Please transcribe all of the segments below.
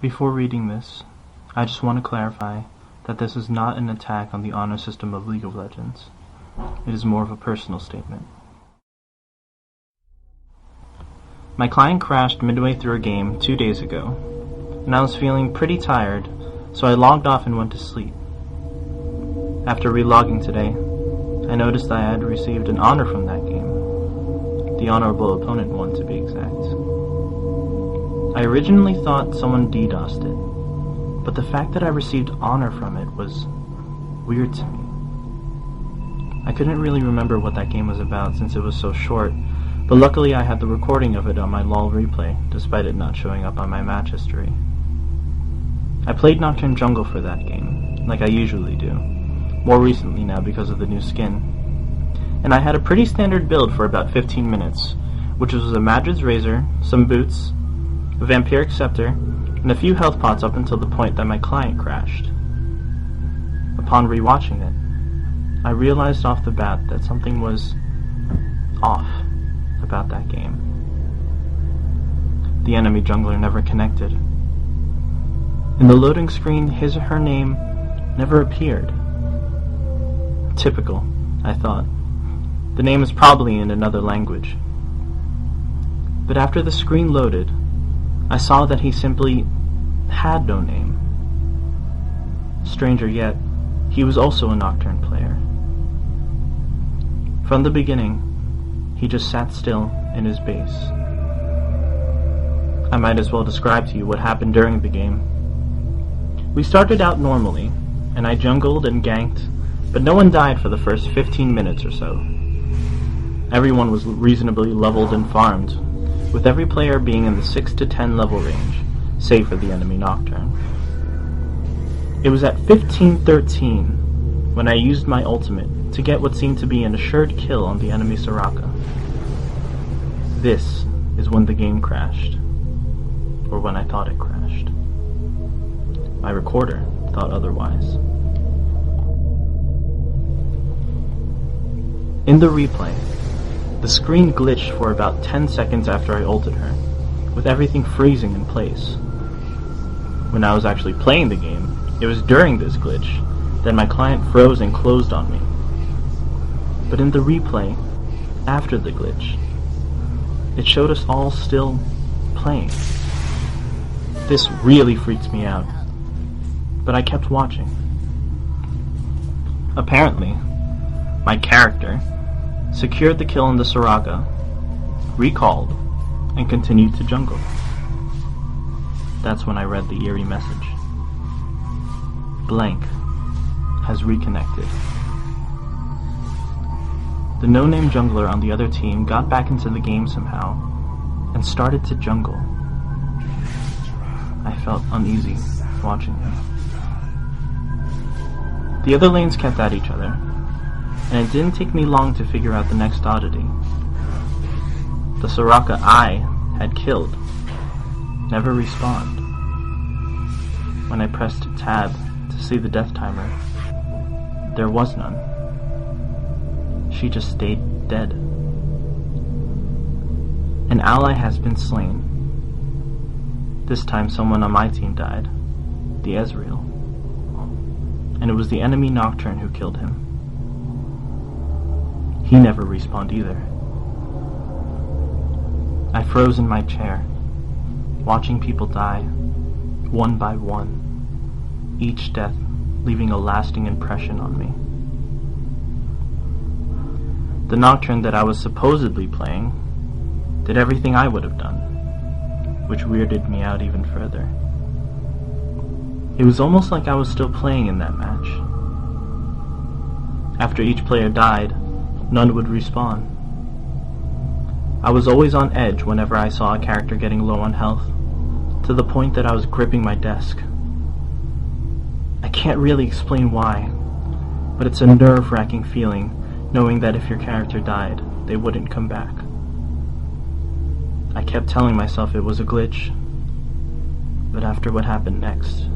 Before reading this, I just want to clarify that this is not an attack on the honor system of League of Legends. It is more of a personal statement. My client crashed midway through a game 2 days ago, and I was feeling pretty tired, so I logged off and went to sleep. After relogging today, I noticed that I had received an honor from that game. The honorable opponent one, to be exact. I originally thought someone DDoSed it, but the fact that I received honor from it was weird to me. I couldn't really remember what that game was about since it was so short, but luckily I had the recording of it on my LOL replay, despite it not showing up on my match history. I played Nocturne Jungle for that game, like I usually do, more recently now because of the new skin. And I had a pretty standard build for about 15 minutes, which was a Madrid's Razor, some boots, a Vampiric Scepter, and a few health pots up until the point that my client crashed. Upon rewatching it, I realized off the bat that something was off about that game. The enemy jungler never connected. In the loading screen, his or her name never appeared. Typical, I thought. The name is probably in another language. But after the screen loaded, I saw that he simply had no name. Stranger yet, he was also a Nocturne player. From the beginning, he just sat still in his base. I might as well describe to you what happened during the game. We started out normally, and I jungled and ganked, but no one died for the first 15 minutes or so. Everyone was reasonably leveled and farmed, with every player being in the 6 to 10 level range, save for the enemy Nocturne. It was at 15:13 when I used my ultimate to get what seemed to be an assured kill on the enemy Soraka. This is when the game crashed, or when I thought it crashed. My recorder thought otherwise. In the replay, the screen glitched for about 10 seconds after I ulted her, with everything freezing in place. When I was actually playing the game, it was during this glitch that my client froze and closed on me. But in the replay, after the glitch, it showed us all still playing. This really freaked me out, but I kept watching. Apparently, my character secured the kill on the Soraka, recalled, and continued to jungle. That's when I read the eerie message. Blank has reconnected. The no-name jungler on the other team got back into the game somehow and started to jungle. I felt uneasy watching him. The other lanes kept at each other, and it didn't take me long to figure out the next oddity. The Soraka I had killed never respawned. When I pressed tab to see the death timer, there was none. She just stayed dead. An ally has been slain. This time someone on my team died, the Ezreal. And it was the enemy Nocturne who killed him. He never respawned either. I froze in my chair, watching people die, one by one, each death leaving a lasting impression on me. The Nocturne that I was supposedly playing did everything I would have done, which weirded me out even further. It was almost like I was still playing in that match. After each player died, none would respawn. I was always on edge whenever I saw a character getting low on health, to the point that I was gripping my desk. I can't really explain why, but it's a nerve-wracking feeling knowing that if your character died, they wouldn't come back. I kept telling myself it was a glitch, but after what happened next,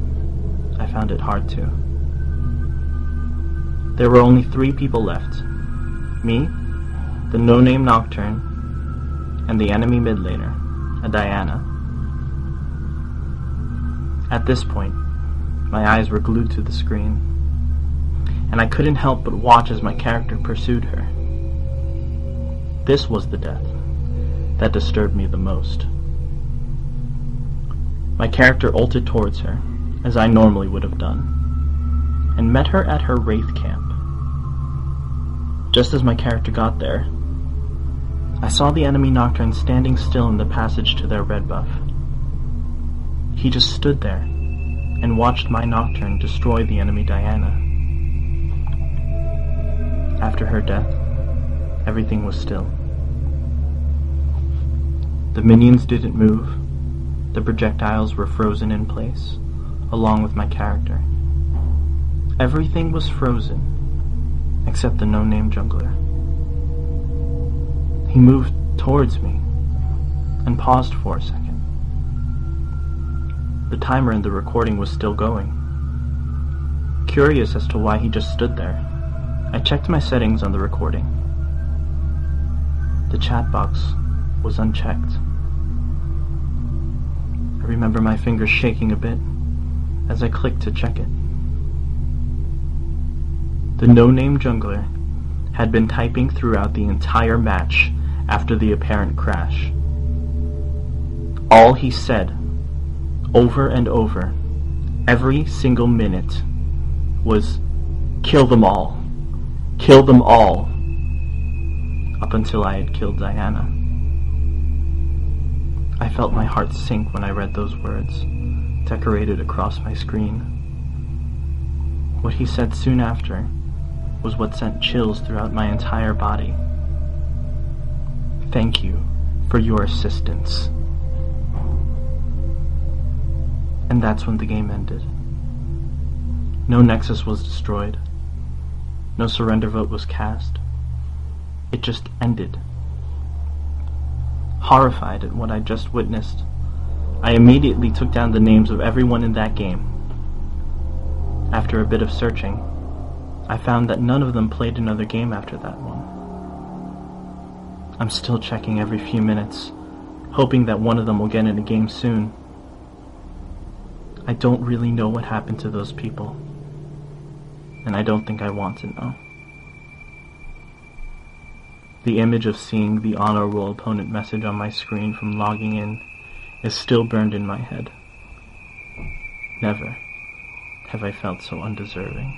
I found it hard to. There were only 3 people left. Me, the no-name Nocturne, and the enemy mid laner, a Diana. At this point, my eyes were glued to the screen, and I couldn't help but watch as my character pursued her. This was the death that disturbed me the most. My character ulted towards her, as I normally would have done, and met her at her wraith camp. Just as my character got there, I saw the enemy Nocturne standing still in the passage to their red buff. He just stood there and watched my Nocturne destroy the enemy Diana. After her death, everything was still. The minions didn't move. The projectiles were frozen in place, along with my character. Everything was frozen, except the no-name jungler. He moved towards me, and paused for a second. The timer in the recording was still going. Curious as to why he just stood there, I checked my settings on the recording. The chat box was unchecked. I remember my fingers shaking a bit as I clicked to check it. The no-name jungler had been typing throughout the entire match after the apparent crash. All he said, over and over, every single minute, was, "Kill them all. Kill them all." Up until I had killed Diana. I felt my heart sink when I read those words, decorated across my screen. What he said soon after was what sent chills throughout my entire body. "Thank you for your assistance." And that's when the game ended. No Nexus was destroyed. No surrender vote was cast. It just ended. Horrified at what I just witnessed, I immediately took down the names of everyone in that game. After a bit of searching, I found that none of them played another game after that one. I'm still checking every few minutes, hoping that one of them will get in a game soon. I don't really know what happened to those people, and I don't think I want to know. The image of seeing the honorable opponent message on my screen from logging in is still burned in my head. Never have I felt so undeserving.